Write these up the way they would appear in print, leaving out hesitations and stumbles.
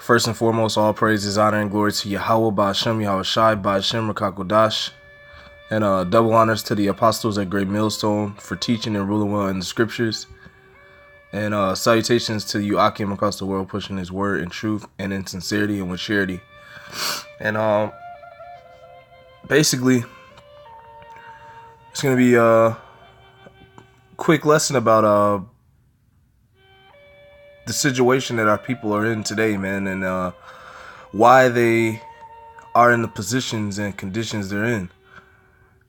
First and foremost, all praises, honor, and glory to Yahweh, Ba'ashem, Yahushai, Ba'ashem, Rakakodash, and double honors to the apostles at Great Millstone for teaching and ruling well in the scriptures. And salutations to you, Akim, across the world, pushing his word in truth and in sincerity and with charity. And basically, it's going to be a quick lesson about the situation that our people are in today, man, and why they are in the positions and conditions they're in.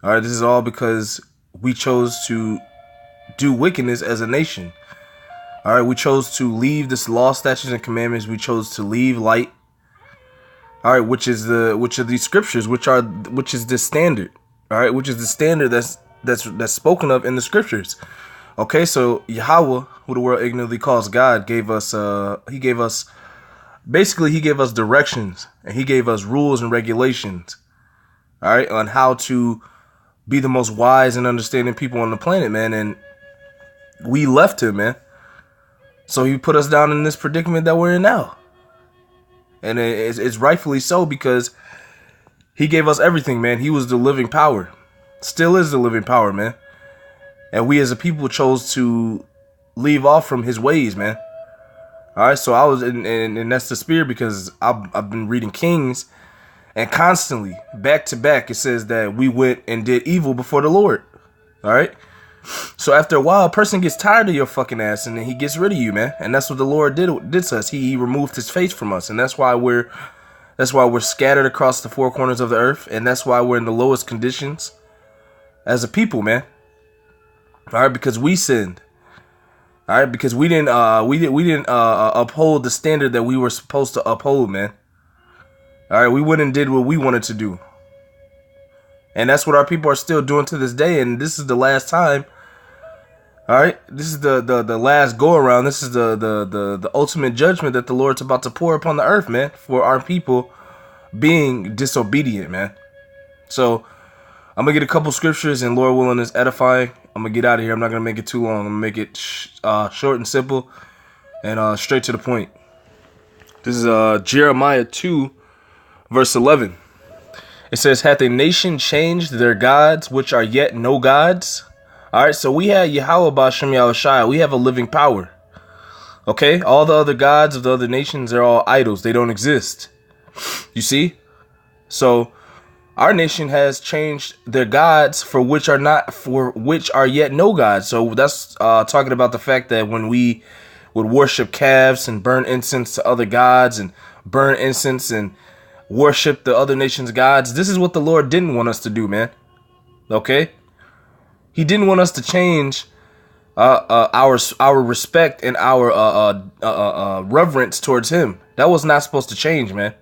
All right, this is all because we chose to do wickedness as a nation. All right, we chose to leave this law, statutes, and commandments. We chose to leave light. All right, which are these scriptures, which is the standard. All right, which is the standard that's spoken of in the scriptures. Okay, so Yahweh, who the world ignorantly calls God, gave us directions, and he gave us rules and regulations. All right, on how to be the most wise and understanding people on the planet, man. And we left him, man. So he put us down in this predicament that we're in now. And it's rightfully so, because he gave us everything, man. He was the living power. Still is the living power, man. And we as a people chose to leave off from his ways, man. All right, so I was, and that's the spirit, because I've been reading Kings, and constantly, back to back, it says that we went and did evil before the Lord. All right. So after a while, a person gets tired of your fucking ass, and then he gets rid of you, man. And that's what the Lord did to us. He removed his face from us, and that's why we're scattered across the four corners of the earth, and that's why we're in the lowest conditions as a people, man. All right, because we sinned. All right, because we didn't uphold the standard that we were supposed to uphold, man. All right, we went and did what we wanted to do, and that's what our people are still doing to this day. And this is the last time. All right, this is the last go around. This is the ultimate judgment that the Lord's about to pour upon the earth, man, for our people being disobedient, man. So I'm gonna get a couple scriptures, and Lord willing, is edifying. I'm gonna get out of here. I'm not gonna make it too long. I'm gonna make it short and simple, and straight to the point. This is Jeremiah 2, verse 11. It says, "Hath a nation changed their gods, which are yet no gods?" All right, so we have Yahweh Ba'ashem Yahushai. We have a living power. Okay, all the other gods of the other nations are all idols. They don't exist. You see? So our nation has changed their gods for which are yet no gods. So that's talking about the fact that when we would worship calves and burn incense to other gods and burn incense and worship the other nations' gods, this is what the Lord didn't want us to do, man. Okay? He didn't want us to change our respect and our reverence towards him. That was not supposed to change, man.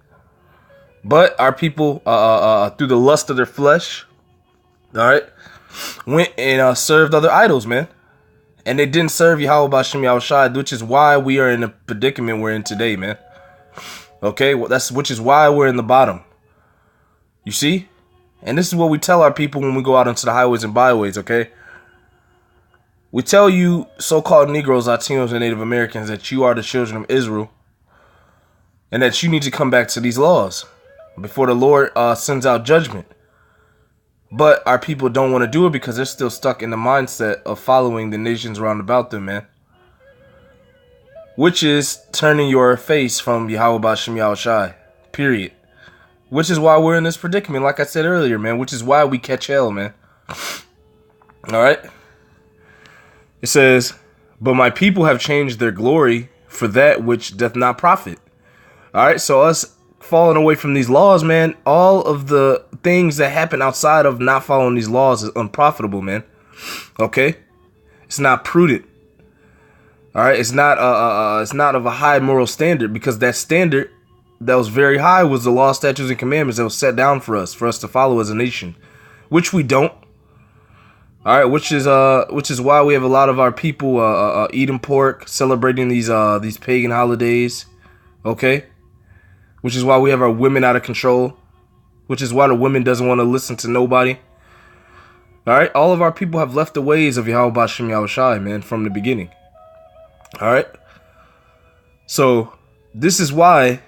But our people, through the lust of their flesh, all right, went and served other idols, man. And they didn't serve Yahweh Ba'ashem Yahushai, which is why we are in the predicament we're in today, man. Okay, well, which is why we're in the bottom. You see? And this is what we tell our people when we go out into the highways and byways, okay? We tell you, so-called Negroes, Latinos, and Native Americans, that you are the children of Israel, and that you need to come back to these laws before the Lord sends out judgment. But our people don't want to do it because they're still stuck in the mindset of following the nations round about them, man. Which is turning your face from Yahweh Ba'ashem Yahushai, period. Which is why we're in this predicament, like I said earlier, man. Which is why we catch hell, man. All right. It says, "But my people have changed their glory for that which doth not profit." All right. So us falling away from these laws, man, all of the things that happen outside of not following these laws is unprofitable, man. Okay. It's not prudent. All right. It's not of a high moral standard, because that standard that was very high was the law, statutes, and commandments that was set down for us to follow as a nation, which we don't. All right, which is why we have a lot of our people eating pork, celebrating these pagan holidays. Okay, which is why we have our women out of control, which is why the women doesn't want to listen to nobody. All right, all of our people have left the ways of Yahweh Ba'ashem Yahushai, man, from the beginning. All right, so this is why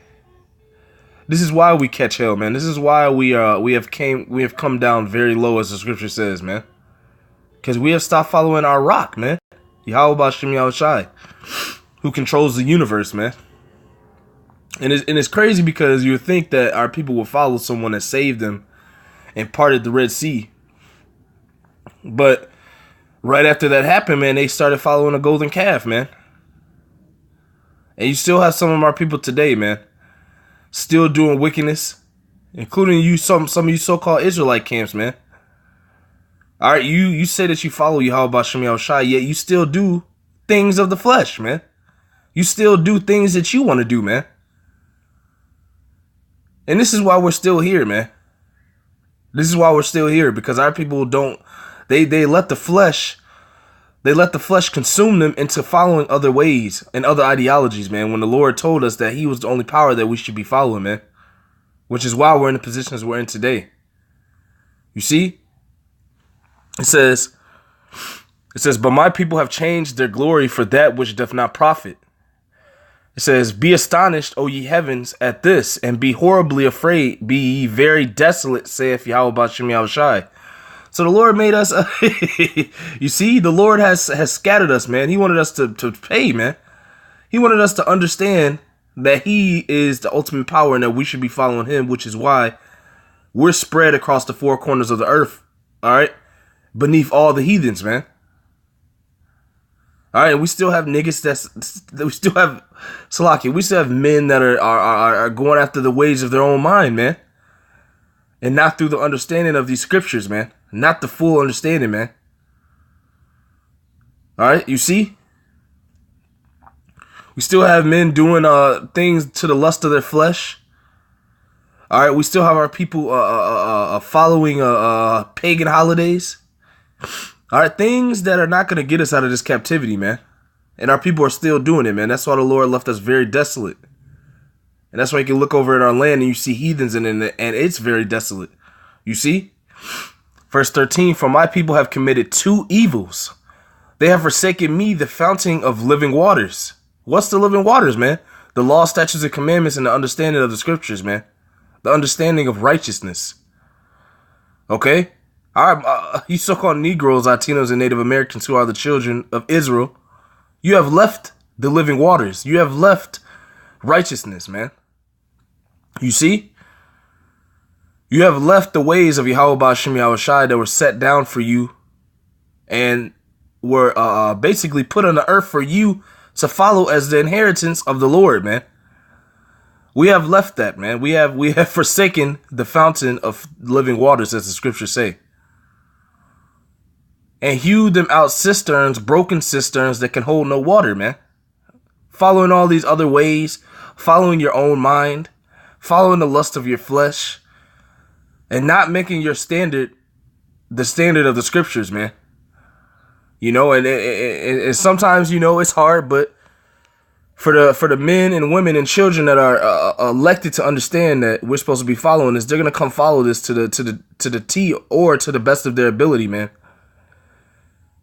This is why we catch hell, man. This is why we have come down very low, as the scripture says, man. Because we have stopped following our rock, man. Yahweh Bashem Yahushai, who controls the universe, man. And it's crazy because you would think that our people will follow someone that saved them and parted the Red Sea. But right after that happened, man, they started following a golden calf, man. And you still have some of our people today, man, still doing wickedness, including you, some of you so-called Israelite camps, man. All right, you say that you follow Yahweh Bashem Yahushai, yet you still do things of the flesh, man. You still do things that you want to do, man. And this is why we're still here, man. This is why we're still here, because our people don't, they let the flesh consume them into following other ways and other ideologies, man, when the Lord told us that he was the only power that we should be following, man. Which is why we're in the positions we're in today. You see? It says, but my people have changed their glory for that which doth not profit. It says, be astonished, O ye heavens, at this, and be horribly afraid, be ye very desolate, saith Yahweh Bashem Yahushai. So the Lord made us, you see, the Lord has scattered us, man. He wanted us to pay, man. He wanted us to understand that he is the ultimate power and that we should be following him, which is why we're spread across the four corners of the earth, all right, beneath all the heathens, man. All right, and we still have niggas we still have Salaki. We still have men that are going after the ways of their own mind, man, and not through the understanding of these scriptures, man. Not the full understanding, man. All right, you see, we still have men doing things to the lust of their flesh. All right, we still have our people following pagan holidays. All right, things that are not going to get us out of this captivity, man. And our people are still doing it, man. That's why the Lord left us very desolate. And that's why you can look over at our land and you see heathens in it, and it's very desolate. You see? Verse 13, for my people have committed two evils. They have forsaken me, the fountain of living waters. What's the living waters, man? The law, statutes, and commandments, and the understanding of the scriptures, man. The understanding of righteousness. Okay? You so-called Negroes, Latinos, and Native Americans who are the children of Israel, you have left the living waters. You have left righteousness, man. You see? You have left the ways of Yahweh Bashem Yahushai that were set down for you and were basically put on the earth for you to follow as the inheritance of the Lord, man. We have left that, man. We have forsaken the fountain of living waters, as the scriptures say, and hewed them out cisterns, broken cisterns that can hold no water, man. Following all these other ways, following your own mind, following the lust of your flesh, and not making your standard the standard of the scriptures, man. You know, and sometimes, you know, it's hard, but for the men and women and children that are elected to understand that we're supposed to be following this, they're gonna come follow this to the T or to the best of their ability, man.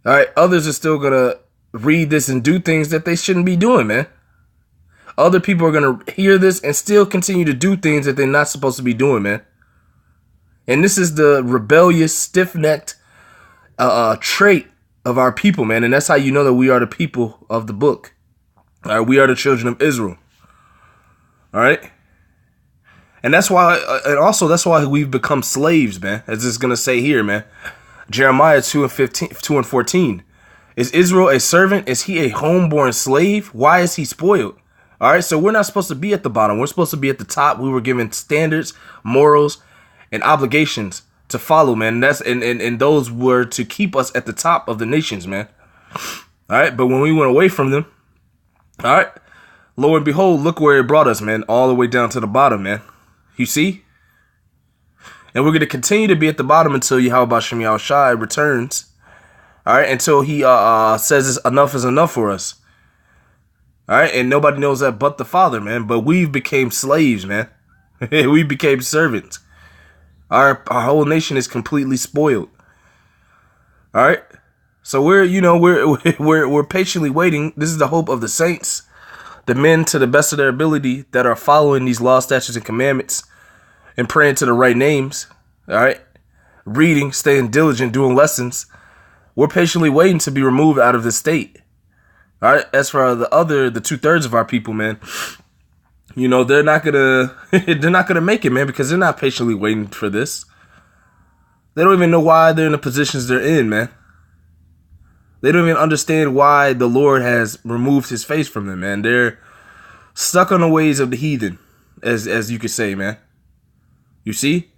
All right, others are still gonna read this and do things that they shouldn't be doing, man. Other people are gonna hear this and still continue to do things that they're not supposed to be doing, man. And this is the rebellious, stiff-necked trait of our people, man. And that's how you know that we are the people of the book. All right, we are the children of Israel. All right, and that's why, and also that's why we've become slaves, man. As it's gonna say here, man. Jeremiah 2:14. Is Israel a servant? Is he a homeborn slave? Why is he spoiled? All right, so we're not supposed to be at the bottom. We're supposed to be at the top. We were given standards, morals, and obligations to follow, man. And those were to keep us at the top of the nations, man. All right, but when we went away from them, all right, lo and behold, look where it brought us, man, all the way down to the bottom, man. You see? And we're going to continue to be at the bottom until Yahweh Bashem Yahushai returns. All right, until he says enough is enough for us. All right, and nobody knows that but the Father, man. But we've became slaves, man. We became servants. Our whole nation is completely spoiled. All right, so we're patiently waiting. This is the hope of the saints, the men to the best of their ability that are following these law, statutes, and commandments and praying to the right names, all right, reading, staying diligent, doing lessons, we're patiently waiting to be removed out of this state. All right. As for the 2/3 of our people, man, you know, they're not gonna make it, man, because they're not patiently waiting for this. They don't even know why they're in the positions they're in, man. They don't even understand why the Lord has removed his face from them, man. They're stuck on the ways of the heathen, as you could say, man. You see?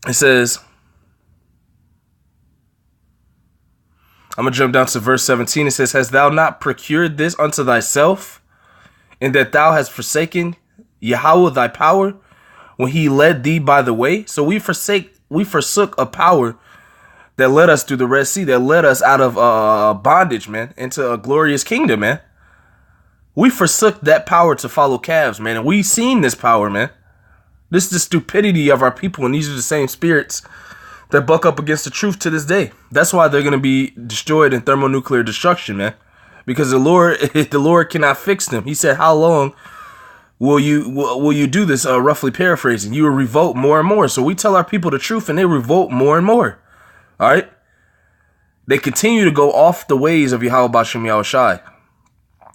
It says, I'm going to jump down to verse 17. It says, hast thou not procured this unto thyself, in that thou hast forsaken Yahweh thy power, when he led thee by the way? So we forsook a power that led us through the Red Sea, that led us out of bondage, man, into a glorious kingdom, man. We forsook that power to follow calves, man, and we seen this power, man. This is the stupidity of our people, and these are the same spirits that buck up against the truth to this day. That's why they're going to be destroyed in thermonuclear destruction, man, because the Lord cannot fix them. He said, how long will you do this? Roughly paraphrasing, you will revolt more and more. So we tell our people the truth, and they revolt more and more. All right, they continue to go off the ways of Yahweh Bashem Yahushai.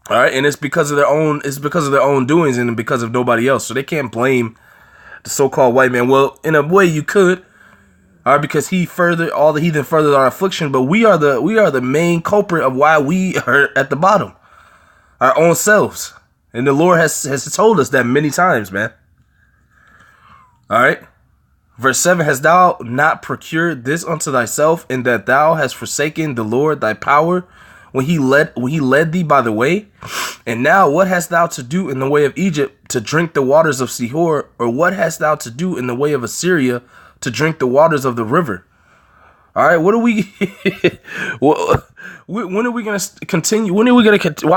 All right, and it's because of their own doings and because of nobody else. So they can't blame the so-called white man. Well, in a way you could, all right, because all the heathen furthered our affliction, but we are the main culprit of why we are at the bottom, our own selves. And the Lord has told us that many times, man. All right. Verse 7, hast thou not procured this unto thyself, in that thou hast forsaken the Lord thy power, when he led thee by the way? And now what hast thou to do in the way of Egypt, to drink the waters of Sihor? Or what hast thou to do in the way of Assyria, to drink the waters of the river? All right, what are we? When are we going to continue? Why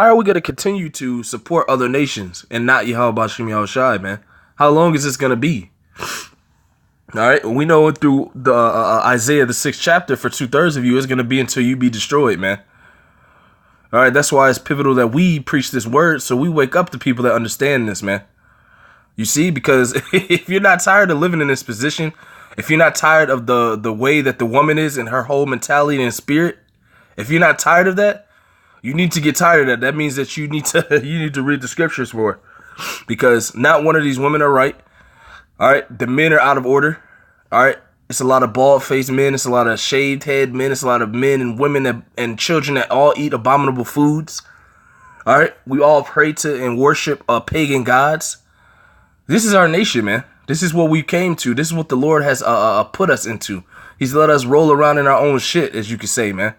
are we going to continue to support other nations and not Yahweh Bashem Yahushai, man? How long is this going to be? All right, we know through the Isaiah, the 6th chapter, for 2/3 of you, is going to be until you be destroyed, man. All right, that's why it's pivotal that we preach this word, so we wake up the people that understand this, man. You see, because if you're not tired of living in this position, if you're not tired of the way that the woman is and her whole mentality and spirit, if you're not tired of that, you need to get tired of that. That means that you need to read the scriptures more, because not one of these women are right. All right, the men are out of order. All right, it's a lot of bald-faced men. It's a lot of shaved-head men. It's a lot of men and women and children that all eat abominable foods. All right, we all pray to and worship pagan gods. This is our nation, man. This is what we came to. This is what the Lord has put us into. He's let us roll around in our own shit, as you could say, man.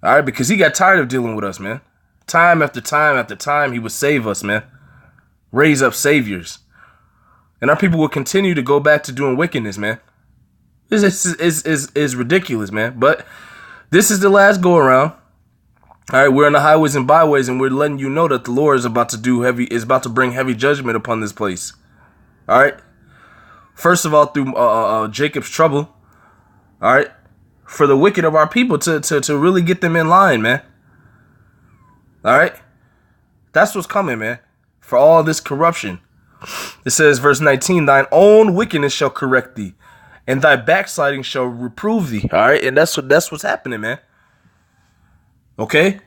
All right, because he got tired of dealing with us, man. Time after time after time, he would save us, man. Raise up saviors. And our people will continue to go back to doing wickedness, man. This is ridiculous, man. But this is the last go around. All right, we're on the highways and byways, and we're letting you know that the Lord is about to bring heavy judgment upon this place. All right. First of all, through Jacob's trouble. All right, for the wicked of our people to really get them in line, man. All right, that's what's coming, man. For all this corruption. It says, verse 19, thine own wickedness shall correct thee, and thy backsliding shall reprove thee. All right, and that's what's happening, man. Okay,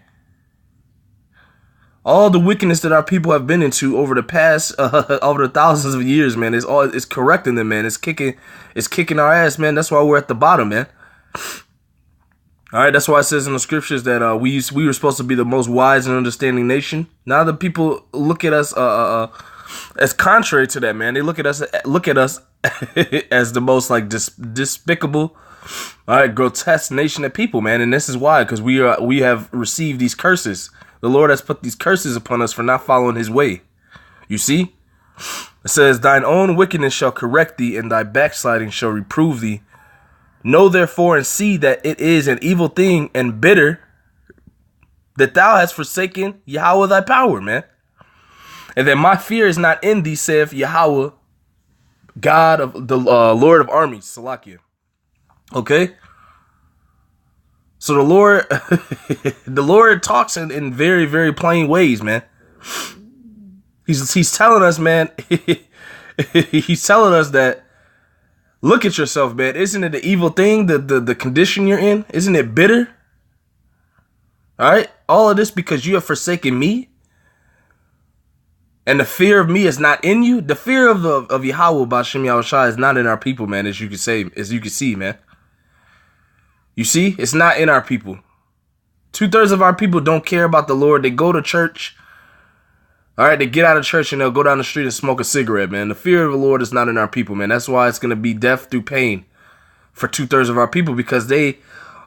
all the wickedness that our people have been into over the past over the thousands of years, man, is correcting them, man. It's kicking our ass, man. That's why we're at the bottom, man. All right, that's why it says in the scriptures that we were supposed to be the most wise and understanding nation. Now the people look at us as contrary to that, man. They look at us as the most like despicable, all right, grotesque nation of people, man. And this is why, because we have received these curses. The Lord has put these curses upon us for not following his way. You see, it says, thine own wickedness shall correct thee, and thy backsliding shall reprove thee. Know therefore and see that it is an evil thing and bitter that thou hast forsaken Yahweh thy power, man. And that my fear is not in thee, saith Yahweh, God of the Lord of armies, Salakia. Okay? So the Lord, the Lord talks in very, very plain ways, man. He's telling us, man. He's telling us that look at yourself, man. Isn't it the evil thing, the condition you're in? Isn't it bitter? All right, all of this because you have forsaken me, and the fear of me is not in you. The fear of Yahweh B'Shem Yahushua is not in our people, man. As you can see, man. You see, it's not in our people. 2/3 of our people don't care about the Lord. They go to church. All right, they get out of church and they'll go down the street and smoke a cigarette, man. The fear of the Lord is not in our people, man. That's why it's going to be death through pain for 2/3 of our people, because they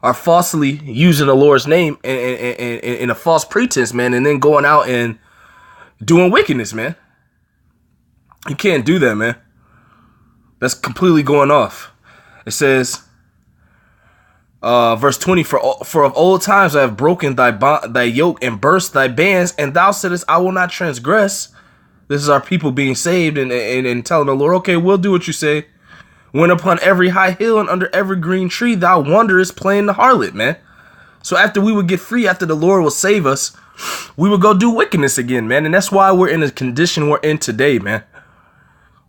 are falsely using the Lord's name in a false pretense, man, and then going out and doing wickedness, man. You can't do that, man. That's completely going off. It says, verse 20, for of old times I have broken thy yoke and burst thy bands, and thou saidest, I will not transgress. This is our people being saved and telling the Lord, okay, we'll do what you say. When upon every high hill and under every green tree thou wanderest playing the harlot, man. So after we would get free, after the Lord will save us, we would go do wickedness again, man. And that's why we're in the condition we're in today, man.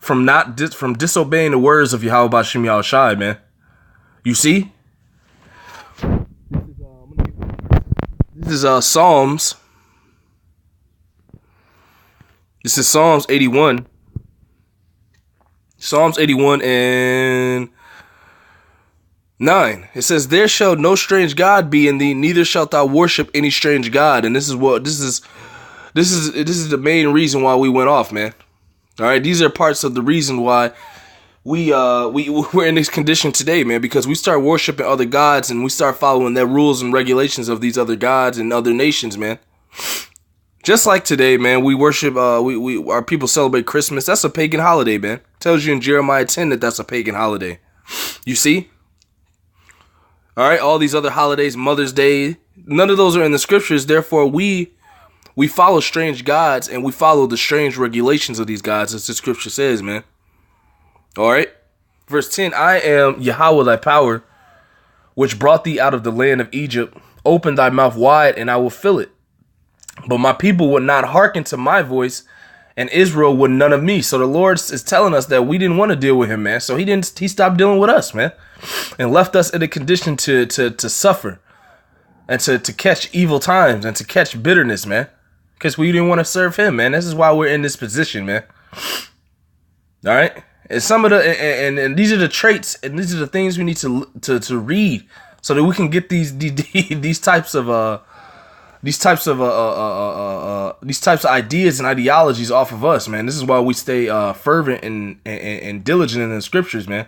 From disobeying the words of Yahweh B'Shem Yahushua, man. You see? This is Psalms. This is Psalms 81. Psalms 81 and 9. It says, there shall no strange God be in thee, neither shalt thou worship any strange God. And this is the main reason why we went off, man. All right, these are parts of the reason why we're in this condition today, man, because we start worshiping other gods and we start following their rules and regulations of these other gods and other nations, man. Just like today, man, we worship, our people celebrate Christmas. That's a pagan holiday, man. Tells you in Jeremiah 10 that that's a pagan holiday. You see? All right, all these other holidays, Mother's Day, none of those are in the scriptures. Therefore, we follow strange gods and we follow the strange regulations of these gods, as the scripture says, man. All right. Verse 10, I am Yahweh thy power, which brought thee out of the land of Egypt. Open thy mouth wide and I will fill it. But my people would not hearken to my voice, and Israel would none of me. So the Lord is telling us that we didn't want to deal with him, man. So he stopped dealing with us, man, and left us in a condition to suffer and to catch evil times and to catch bitterness, man, because we didn't want to serve him, man. This is why we're in this position, man. All right. And some of the and these are the traits and these are the things we need to read so that we can get these types of ideas and ideologies off of us, man. This is why we stay fervent and diligent in the scriptures, man.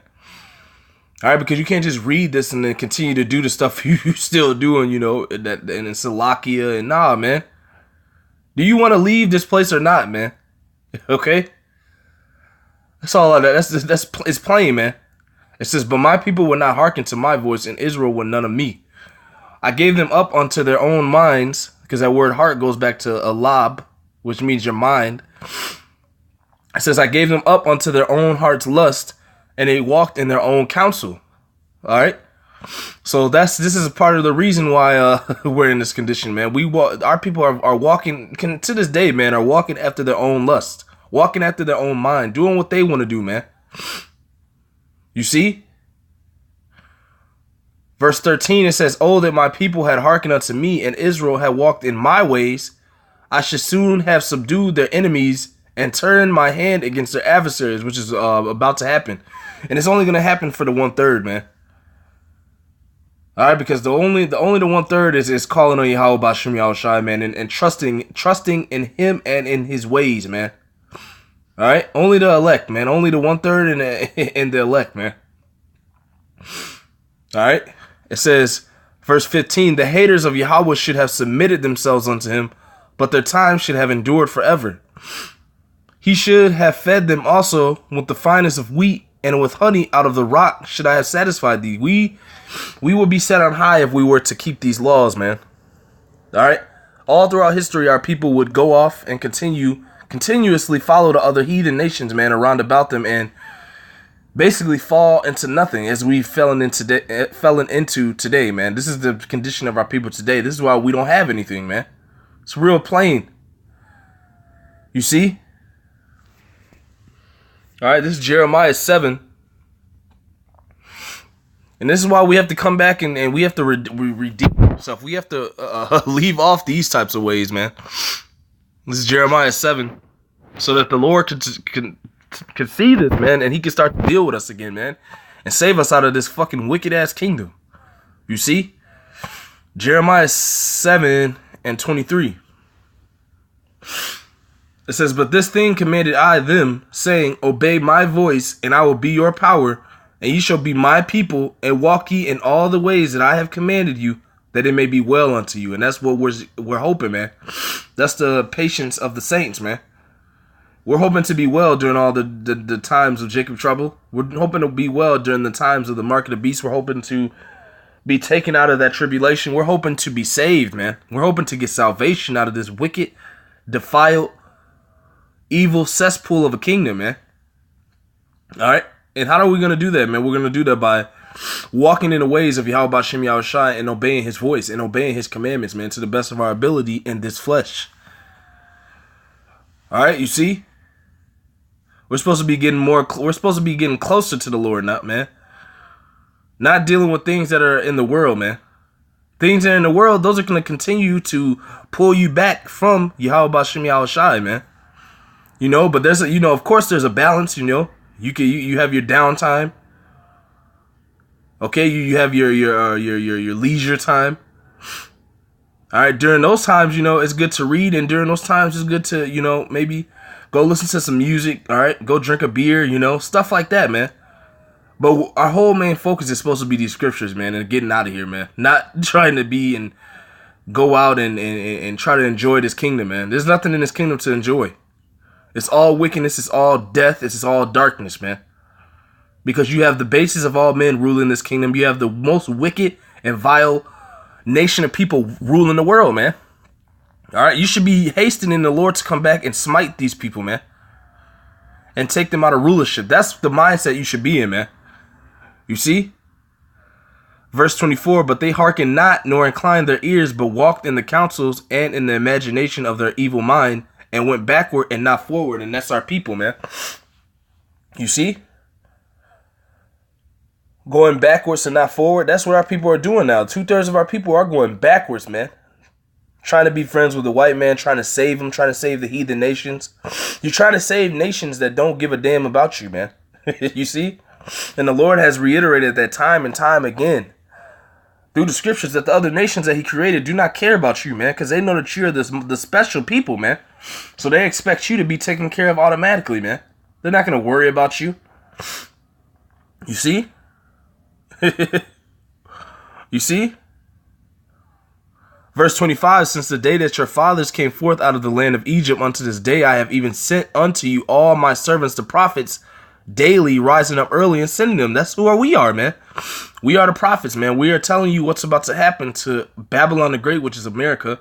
All right, because you can't just read this and then continue to do the stuff you still doing, you know, that in Salakia and nah, man. Do you want to leave this place or not, man? Okay. That's all. That's it's plain, man. It says, but my people will not hearken to my voice, and Israel will none of me. I gave them up unto their own minds, because that word heart goes back to alab, which means your mind. It says, I gave them up unto their own heart's lust, and they walked in their own counsel. All right. So this is a part of the reason why we're in this condition, man. Our people are walking to this day, man, are walking after their own lust, walking after their own mind, doing what they want to do, man. You see? Verse 13, it says, oh, that my people had hearkened unto me, and Israel had walked in my ways, I should soon have subdued their enemies and turned my hand against their adversaries, which is about to happen. And it's only going to happen for the 1/3, man. All right, because the only the 1/3 is calling on Yahweh B'Shem Yahushua, man, and trusting in him and in his ways, man. All right, only the elect, man. Only the 1/3 and the elect, man. All right. It says, verse 15, the haters of Yahweh should have submitted themselves unto him, but their time should have endured forever. He should have fed them also with the finest of wheat, and with honey out of the rock should I have satisfied thee. We will be set on high if we were to keep these laws, man. All right. All throughout history, our people would go off and continuously follow the other heathen nations, man, around about them, and basically fall into nothing as we fell into today, man. This is the condition of our people today. This is why we don't have anything, man. It's real plain. You see? All right, this is Jeremiah 7. And this is why we have to come back and we have to redeem ourselves. We have to leave off these types of ways, man. This is Jeremiah 7. So that the Lord can see this, man, and he can start to deal with us again, man, and save us out of this fucking wicked-ass kingdom. You see? Jeremiah 7:23. It says, "But this thing commanded I them, saying, Obey my voice, and I will be your power, and ye shall be my people, and walk ye in all the ways that I have commanded you, that it may be well unto you." And that's what we're hoping, man. That's the patience of the saints, man. We're hoping to be well during all the times of Jacob's trouble. We're hoping to be well during the times of the mark of the beast. We're hoping to be taken out of that tribulation. We're hoping to be saved, man. We're hoping to get salvation out of this wicked, defiled, evil cesspool of a kingdom, man. All right? And how are we going to do that, man? We're going to do that by walking in the ways of Yahweh Bashem Yahushai and obeying his voice and obeying his commandments, man, to the best of our ability in this flesh. All right, you see? We're supposed to be getting closer to the Lord, not, man. Not dealing with things that are in the world, man. Things that are in the world, those are going to continue to pull you back from Yahweh Bashem Yahushai, man. You know, but there's of course there's a balance, you know. You have your downtime. Okay, you have your leisure time. All right, during those times, it's good to read, and during those times it's good to, maybe go listen to some music, all right? Go drink a beer, stuff like that, man. But our whole main focus is supposed to be these scriptures, man, and getting out of here, man. Not trying to be and go out and try to enjoy this kingdom, man. There's nothing in this kingdom to enjoy. It's all wickedness, it's all death, it's all darkness, man. Because you have the basis of all men ruling this kingdom. You have the most wicked and vile nation of people ruling the world, man. All right, you should be hastening the Lord to come back and smite these people, man, and take them out of rulership. That's the mindset you should be in, man. You see? Verse 24, "But they hearkened not, nor inclined their ears, but walked in the counsels and in the imagination of their evil mind, and went backward and not forward." And that's our people, man. You see? Going backwards and not forward. That's what our people are doing now. 2/3 of our people are going backwards, man. Trying to be friends with the white man, trying to save them, trying to save the heathen nations. You're trying to save nations that don't give a damn about you, man. You see? And the Lord has reiterated that time and time again through the scriptures that the other nations that he created do not care about you, man, because they know that you're the special people, man. So they expect you to be taken care of automatically, man. They're not going to worry about you. You see? You see? Verse 25, "Since the day that your fathers came forth out of the land of Egypt unto this day, I have even sent unto you all my servants the prophets, daily rising up early and sending them." That's who we are, man. We are the prophets, man. We are telling you what's about to happen to Babylon the Great, which is America.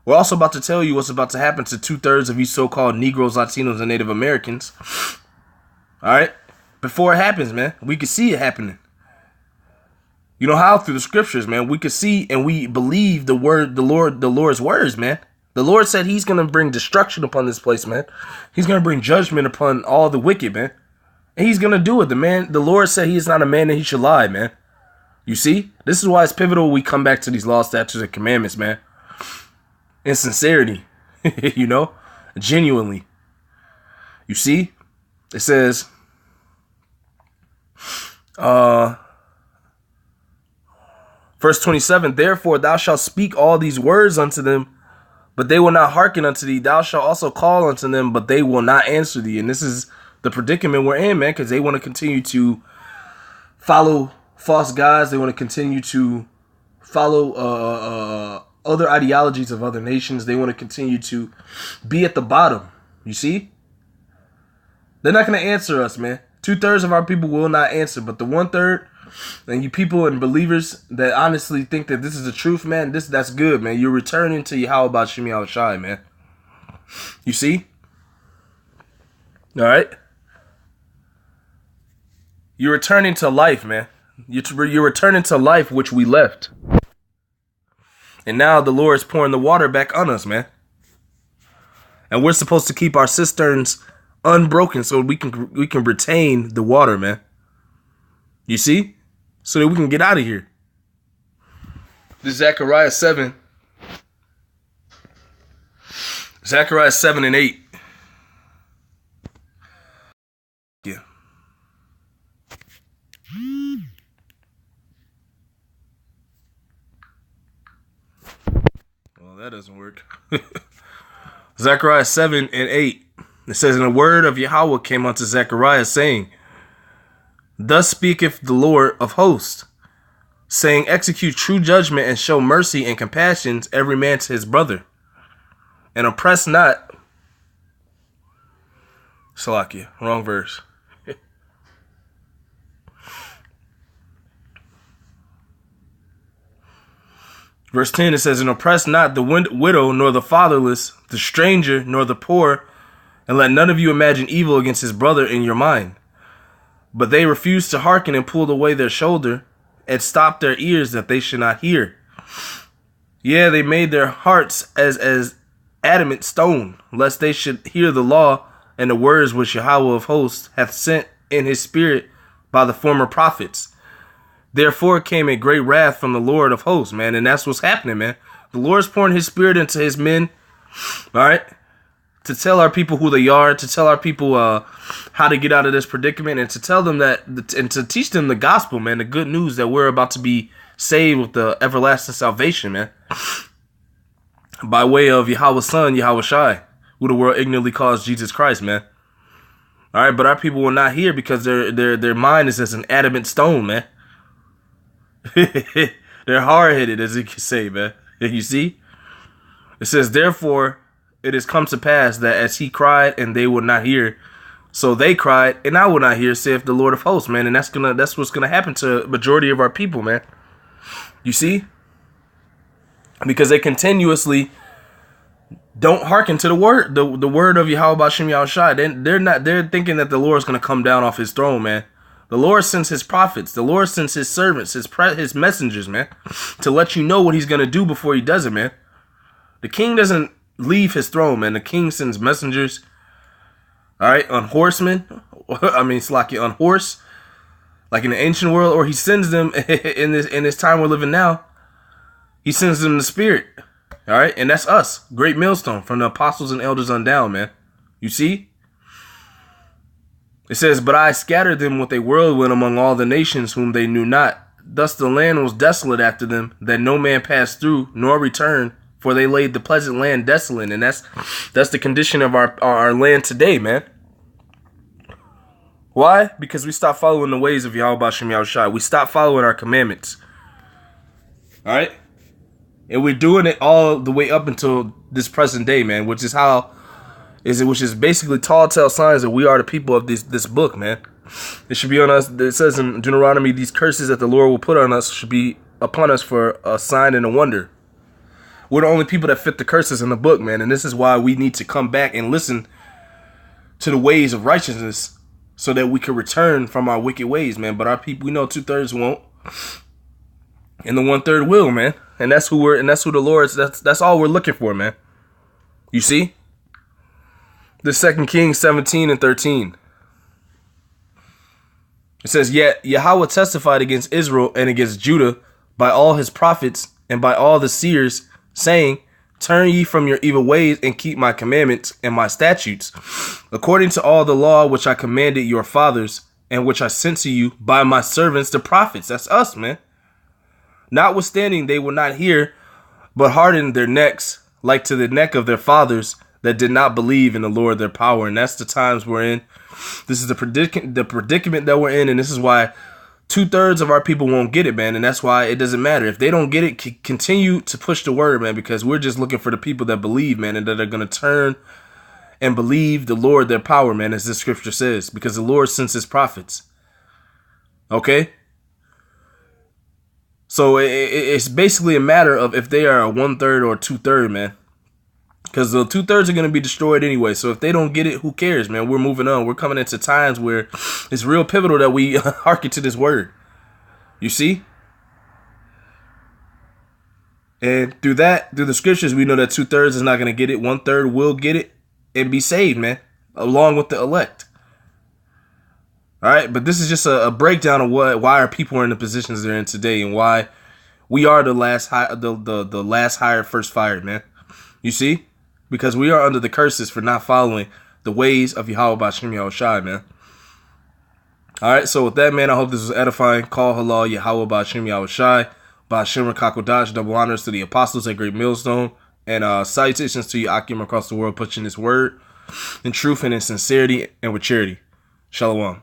We're also about to tell you what's about to happen to 2/3 of you so-called Negroes, Latinos, and Native Americans. All right? Before it happens, man. We can see it happening. You know how? Through the scriptures, man. We can see and we believe the Lord's words, man. The Lord said he's going to bring destruction upon this place, man. He's going to bring judgment upon all the wicked, man. And he's going to do it. The Lord said he is not a man that he should lie, man. You see? This is why it's pivotal we come back to these laws, statutes, and commandments, man. In sincerity. Genuinely. You see? It says, verse 27, "Therefore thou shalt speak all these words unto them, but they will not hearken unto thee. Thou shalt also call unto them, but they will not answer thee." And this is the predicament we're in, man, because they want to continue to follow false gods. They want to continue to follow other ideologies of other nations. They want to continue to be at the bottom. You see? They're not going to answer us, man. 2/3 of our people will not answer, but the 1/3, and you people and believers that honestly think that this is the truth, man, that's good, man. You're returning to Yahweh Bashem Yahushai, man. You see? All right? You're returning to life, man. You're returning to life which we left. And now the Lord is pouring the water back on us, man. And we're supposed to keep our cisterns unbroken so we can retain the water, man. You see? So that we can get out of here. This is Zechariah 7. Zechariah 7 and 8. Yeah. Well, that doesn't work. Zechariah 7 and 8. It says, and the word of Yahweh came unto Zechariah, saying, thus speaketh the Lord of hosts, saying, execute true judgment and show mercy and compassion every man to his brother, and oppress not. Salakia, wrong verse. Verse 10, it says, and oppress not the widow, nor the fatherless, the stranger, nor the poor, and let none of you imagine evil against his brother in your mind. But they refused to hearken and pulled away their shoulder and stopped their ears that they should not hear. Yeah, they made their hearts as adamant stone, lest they should hear the law and the words which Yahweh of hosts hath sent in his spirit by the former prophets. Therefore came a great wrath from the Lord of hosts, man. And that's what's happening, man. The Lord's pouring his spirit into his men, all right, to tell our people who they are, to tell our people how to get out of this predicament, and to tell them that, and to teach them the gospel, man, the good news that we're about to be saved with the everlasting salvation, man, by way of Yahweh's son, Yahweh Shai, who the world ignorantly calls Jesus Christ, man. All right, but our people will not hear because their mind is as an adamant stone, man. They're hard-headed, as you can say, man. You see? It says, therefore, it has come to pass that as he cried and they would not hear, so they cried and I will not hear, saith the Lord of hosts, man. And that's what's gonna happen to a majority of our people, man. You see? Because they continuously don't hearken to the word of Yahweh B'Shem Yahweh Shai. They're thinking that the Lord's gonna come down off his throne, man. The Lord sends his prophets. The Lord sends his servants, his messengers, man, to let you know what he's going to do before he does it, man. The king doesn't leave his throne, man. The king sends messengers, all right, on horsemen. On horse, like in the ancient world, or he sends them in this time we're living now. He sends them the spirit, all right, and that's us, great millstone from the apostles and elders on down, man. You see? It says, but I scattered them with a whirlwind among all the nations whom they knew not. Thus the land was desolate after them, that no man passed through, nor returned, for they laid the pleasant land desolate. And that's the condition of our land today, man. Why? Because we stopped following the ways of Yahweh B'Shem Yahweh Shai. We stopped following our commandments. All right? And we're doing it all the way up until this present day, man, which is basically telltale signs that we are the people of this book, man. It should be on us. It says in Deuteronomy, these curses that the Lord will put on us should be upon us for a sign and a wonder. We're the only people that fit the curses in the book, man. And this is why we need to come back and listen to the ways of righteousness so that we can return from our wicked ways, man. But our people, we know 2/3 won't. And the 1/3 will, man. And that's who the Lord's, that's all we're looking for, man. You see? The 2 Kings 17 and 13. It says, yet Yahweh testified against Israel and against Judah by all his prophets and by all the seers, saying, turn ye from your evil ways and keep my commandments and my statutes, according to all the law which I commanded your fathers and which I sent to you by my servants the prophets. That's us, man. Notwithstanding, they will not hear, but hardened their necks like to the neck of their fathers, that did not believe in the Lord their power. And that's the times we're in. This is the predicament that we're in, and this is why 2/3 of our people won't get it, man. And that's why it doesn't matter. If they don't get it, continue to push the word, man, because we're just looking for the people that believe, man, and that are going to turn and believe the Lord their power, man, as this scripture says, because the Lord sends his prophets. Okay? So it's basically a matter of if they are a 1/3 or 2/3, man. Because the 2/3 are going to be destroyed anyway. So if they don't get it, who cares, man? We're moving on. We're coming into times where it's real pivotal that we hearken to this word. You see? And through the scriptures, we know that 2/3 is not going to get it. 1/3 will get it and be saved, man, along with the elect. All right, but this is just a breakdown of why our people are in the positions they're in today, and why we are the last hired, first fired, man. You see, because we are under the curses for not following the ways of Yahweh B'Shem Yahushai, man. All right, so with that, man, I hope this was edifying. Call halal Yahweh B'Shem Yahushai. Ba'Shem Kakodash, double honors to the apostles at Great Millstone, and salutations to you Akim across the world, pushing this word in truth and in sincerity and with charity. Shalom.